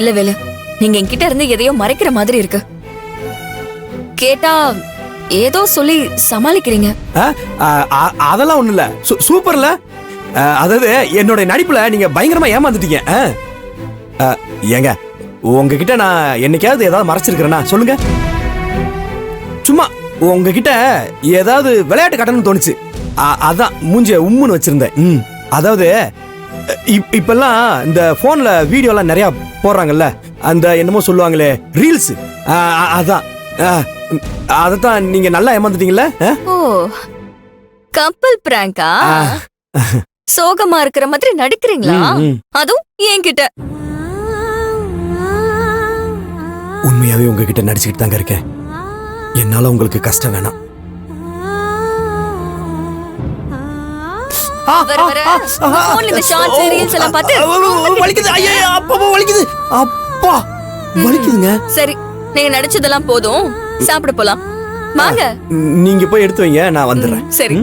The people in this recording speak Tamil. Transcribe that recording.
இல்ல வேலு, நீங்க என்கிட்ட இருந்து எதையோ மறைக்கிற மாதிரி இருக்கு. கேட்டா ஏதோ சொல்லி சமாளிக்கிறீங்க. அதெல்லாம் ஒண்ணு இல்ல. சூப்பர்ல. அதாவது என்னோட நடிப்புல நீங்க பயங்கரமா ஏமாந்துட்டீங்க. ஏங்க, உங்ககிட்ட நான் என்னைக்காவது ஏதாவது மறைச்சிருக்கிறேன்னா சொல்லுங்க. சும்மா உங்ககிட்ட ஏதாவது விளையாட்டு கட்டணும்னு தோணுச்சு. அதான் மூஞ்சிய உம்முன்னு வச்சிருந்தேன். அதாவது இப்பெல்லாம் இந்த போன்ல வீடியோ எல்லாம் நிறைய போடுறாங்கல்ல, அந்த என்னமோ சொல்லுவாங்களே ரீல்ஸ். அதத்தான் நீங்க நல்லா ஏமாந்துட்டீங்கல்ல. ஓ, கப்பல் பிராங்கா? சோகமா இருக்கிற மாதிரி நடிக்கிறீங்களா? அதுவும் என்கிட்ட. உண்மையாவே உங்ககிட்ட நடிச்சுக்கிட்டு தாங்க இருக்கேன். என்னால உங்களுக்கு கஷ்டம் வேணாம். வர வர போன்ல இந்த ஷார்ட்ஸ் ரீல்ஸ் எல்லாம் பார்த்து வலிக்குது. ஐயா, அப்பா வலிக்குது. அப்பா வலிக்குதுங்க. சரி, நீங்க நடிச்சதெல்லாம் போதும், சாப்பிட போலாம். வாங்க. நீங்க போய் எடுத்து வைங்க, நான் வந்துடுறேன். சரி.